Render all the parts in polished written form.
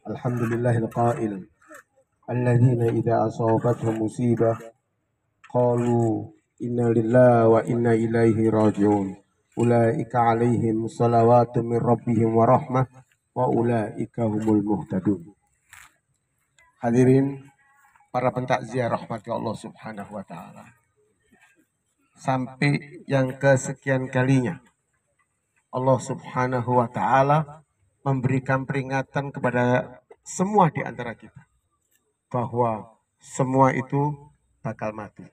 الحمد لله القائل الذين إذا أصابتهم مصيبة قالوا إنا لله وإنا إليه راجعون أولئك عليهم صلوات من ربهم ورحمة وأولئك هم المهتدون. Hadirin para pentakziah rahmati Allah Subhanahu wa taala. Sampai yang kesekian kalinya Allah Subhanahu wa taala memberikan peringatan kepada semua di antara kita bahwa semua itu bakal mati.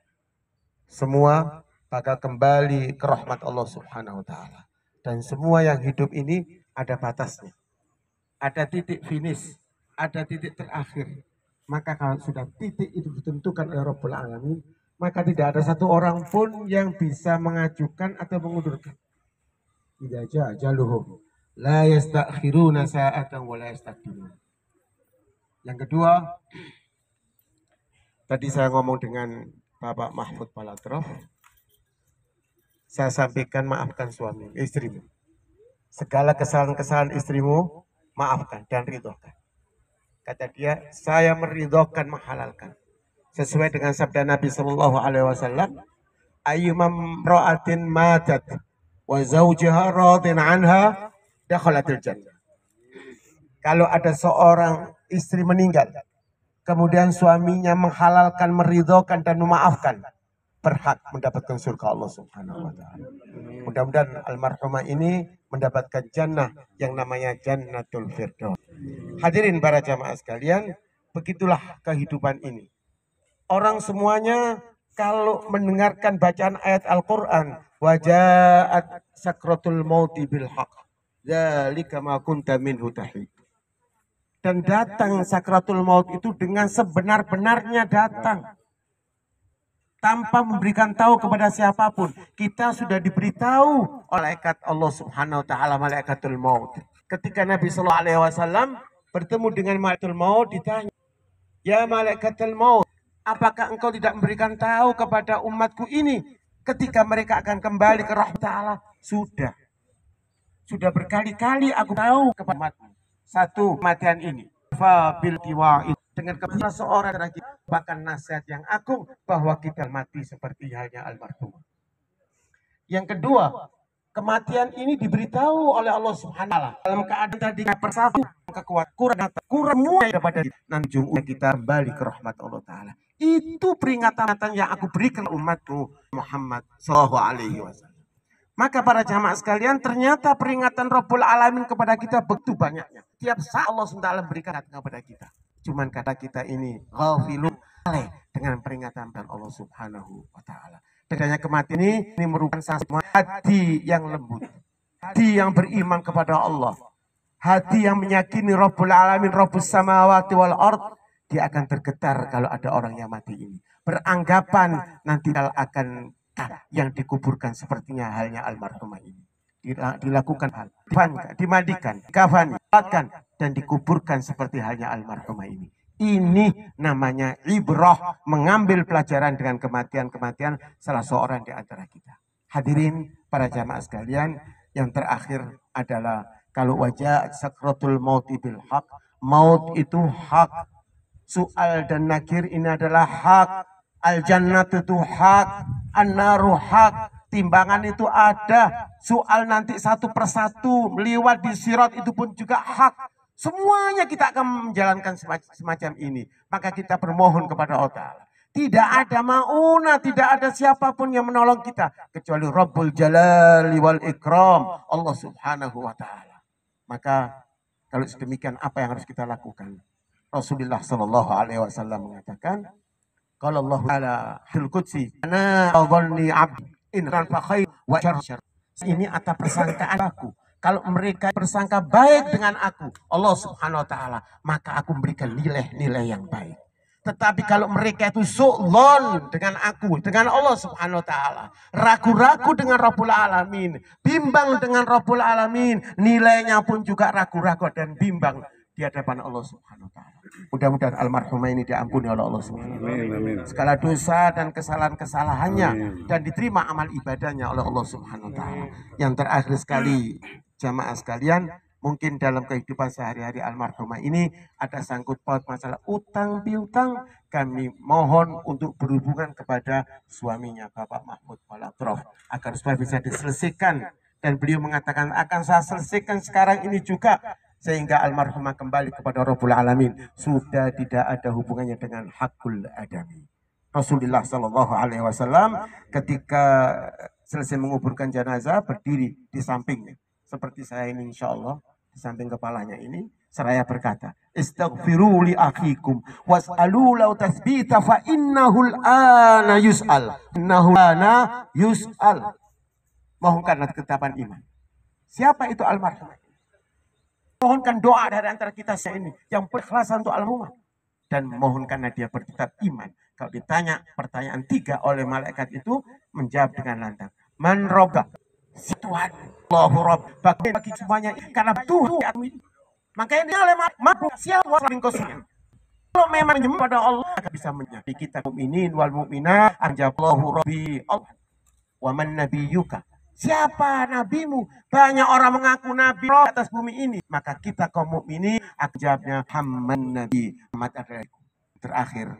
Semua bakal kembali ke rahmat Allah Subhanahu wa taala. Dan semua yang hidup ini ada batasnya. Ada titik finish, ada titik terakhir. Maka kalau sudah titik itu ditentukan oleh Rabbul Alamin, maka tidak ada satu orang pun yang bisa mengajukan atau mengundurkan. Idza jaa ajaluhum la yastakhiruna sa'atan wa la yastaqdimun. Yang kedua, tadi saya ngomong dengan Bapak Mahfud Palatrof, saya sampaikan maafkan suami, istrimu. Segala kesalahan-kesalahan istrimu, maafkan dan ridhokan. Kata dia, saya meridhokan, menghalalkan. Sesuai dengan sabda Nabi Shallallahu Alaihi Wasallam, ayyumam ra'atin matat wa zawjiha radin anha dakhalatil jannah. Kalau ada seorang istri meninggal, kemudian suaminya menghalalkan, meridhokan dan memaafkan, berhak mendapatkan surga Allah Subhanahu wa taala. Mudah-mudahan almarhumah ini mendapatkan jannah yang namanya Jannatul Firdaus. Hadirin para jamaah sekalian, begitulah kehidupan ini. Orang semuanya kalau mendengarkan bacaan ayat Al-Qur'an, wajaat sakratul mauti bil haq, dzalika ma kunta minhu tahid. Dan datang sakratul maut itu dengan sebenar-benarnya datang. Tanpa memberikan tahu kepada siapapun. Kita sudah diberitahu oleh malaikat Allah Subhanahu wa taala, malaikatul maut. Ketika Nabi sallallahu alaihi wasallam bertemu dengan malaikatul maut, ditanya, "Ya malaikatul maut, apakah engkau tidak memberikan tahu kepada umatku ini ketika mereka akan kembali ke rahmat Allah?" Sudah berkali-kali aku tahu kepada umatmu. Satu, kematian ini. Fabil tiwa, dengan kebenaran seorang lagi, bahkan nasihat yang agung bahwa kita mati seperti halnya almarhum. Yang kedua, kematian ini diberitahu oleh Allah Subhanahu wa taala dalam keadaan tadi persatu kekuatan kurang daripada nanti kita kembali ke rahmat Allah taala. Itu peringatan yang aku berikan umatku Muhammad sallallahu alaihi wasallam. Maka para jamaah sekalian, ternyata peringatan Rabbul Alamin kepada kita begitu banyaknya. Tiap saat Allah SWT berikan kepada kita. Cuman kata kita ini ghafilun dengan peringatan dan Allah Subhanahu wa taala. Adanya kematian ini merupakan sebuah hati yang lembut. Hati yang beriman kepada Allah. Hati yang meyakini Rabbul Alamin, Rabbus samawati wal ard. Dia akan tergetar kalau ada orang yang mati ini. Beranggapan nanti akan yang dikuburkan sepertinya halnya almarhumah ini. Dilakukan hal, dimandikan, kafani, dan dikuburkan seperti halnya almarhumah ini. Ini namanya ibrah, mengambil pelajaran dengan kematian-kematian salah seorang di antara kita. Hadirin para jamaah sekalian, yang terakhir adalah kalau wajah sakratul mauti bil haq, maut itu hak, soal dan nakir ini adalah hak, al jannah itu hak, an-naru hak, timbangan itu ada, soal nanti satu persatu meliwat di sirat itu pun juga hak. Semuanya kita akan menjalankan semacam ini. Maka kita bermohon kepada Allah Ta'ala. Tidak ada mauna, tidak ada siapapun yang menolong kita kecuali Rabbul Jalali wal Ikram, Allah Subhanahu wa taala. Maka kalau sedemikian apa yang harus kita lakukan? Rasulullah sallallahu alaihi wasallam mengatakan, kalau Allah Ta'ala fil qudsi, ana adhanni 'abdi in fa khair wa syarr. Ini atas persangkaan aku. Kalau mereka bersangka baik dengan aku, Allah Subhanahu wa taala, maka aku memberikan nilai-nilai yang baik. Tetapi kalau mereka itu su'lon dengan aku, dengan Allah Subhanahu wa taala, ragu-ragu dengan Rabbul Alamin, bimbang dengan Rabbul Alamin, nilainya pun juga ragu-ragu dan bimbang di hadapan Allah Subhanahu wa taala. Mudah-mudahan almarhumah ini diampuni oleh Allah Subhanahu wa taala. Segala dosa dan kesalahan-kesalahannya dan diterima amal ibadahnya oleh Allah Subhanahu wa taala. Yang terakhir sekali, jamaah sekalian, Mungkin dalam kehidupan sehari-hari almarhumah ini ada sangkut paut masalah utang piutang. Kami mohon untuk berhubungan kepada suaminya Bapak Mahmud Walatrof agar supaya bisa diselesaikan. Dan beliau mengatakan akan saya selesaikan sekarang ini juga, sehingga almarhumah kembali kepada Rabbul Alamin. Sudah tidak ada hubungannya dengan hakul adami. Rasulullah Shallallahu Alaihi Wasallam ketika selesai menguburkan jenazah berdiri di sampingnya seperti saya ini, insya Allah di samping kepalanya ini, seraya berkata, istaghfiru li akhikum was'alu lau tasbita fa innahul ana yus'al. Innahu ana yus'al. Mohonkanlah ketetapan iman. Siapa itu almarhum? Mohonkan doa dari antara kita ini yang berikhlasan untuk almarhum, dan mohonkanlah dia bertetap iman. Kalau ditanya pertanyaan 3 oleh malaikat itu, menjawab dengan lantang, man robba, si Tuhan, Allahu Rabb, bagi semuanya karena Tuhan. Makanya dia oleh makhluk siapa paling kosong. Kalau memang menyembah pada Allah, akan bisa menjadi kita mukminin wal mukminat, anjaballahu rabbi Allah wa man nabiyyuka. Siapa nabimu? Banyak orang mengaku nabi di atas bumi ini. Maka kita kaum mukminin akan jawabnya Muhammad nabi Muhammad adalah terakhir.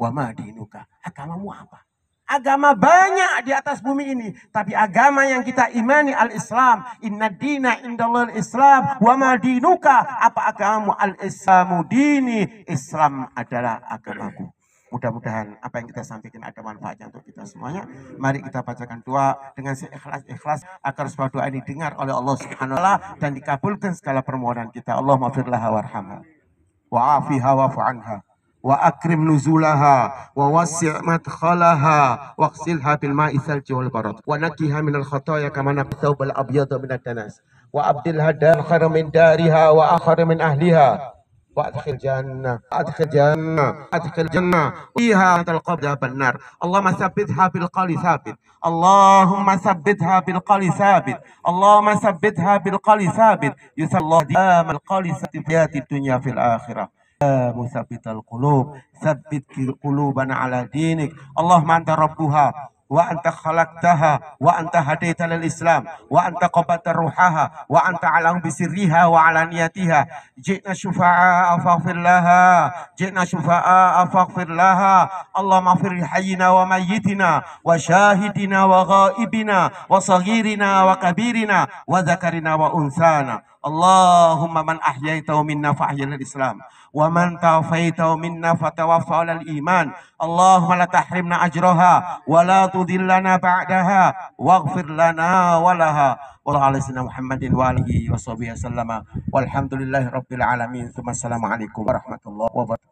Wa ma dinuka. Agamamu apa? Agama banyak di atas bumi ini, tapi agama yang kita imani al-Islam. Inna dina indallah al-Islam wa ma dinuka. Apa agamamu? Al-Islamu dini. Islam adalah agamaku. Mudah-mudahan apa yang kita sampaikan ada manfaatnya untuk kita semuanya. Mari kita bacakan doa dengan seikhlas-ikhlas agar sebuah doa ini dengar oleh Allah Subhanahu wa taala dan dikabulkan segala permohonan kita. Allahumma firlaha warhamha wa afiha wa'fu anha wa akrim nuzulaha wa wasi' madkhalaha waghsilha bil ma'i thalji wal barad wa naqiha minal khataaya kama naqthau bal abyada minad danas wa abdilha dar khairan min dariha wa akhar min ahliha wa adkhil jannah adkhil jannah fiha talqab bannar. Allahumma tsabbitha bil qali thabit, Allahumma tsabbitha bil qali thabit, Allahumma tsabbitha bil qali thabit, yusallahu diamal qali fi dunya fil akhirah. مثبت القلوب ثبت قلوبنا على دينك. اللهم أنت ربها وأنت خلقتها وأنت هديت للإسلام وأنت قبضت روحها وأنت علم بسرها وعلانيتها. جئنا شفعاء فاغفر لها جئنا شفعاء فاغفر لها. اللهم اغفر لحينا وميتنا وشاهدنا وغائبنا وصغيرنا وكبيرنا وذكرنا وأنثانا. اللهم من أحييته منا فأحيي الإسلام ومن توفيته منا فتوفى على الإيمان. اللهم لا تحرمنا أجرها ولا تضلنا بعدها واغفر لنا ولها. والله على سيدنا محمد وآله وصحبه وسلم والحمد لله رب العالمين ثم السلام عليكم ورحمة الله وبركاته.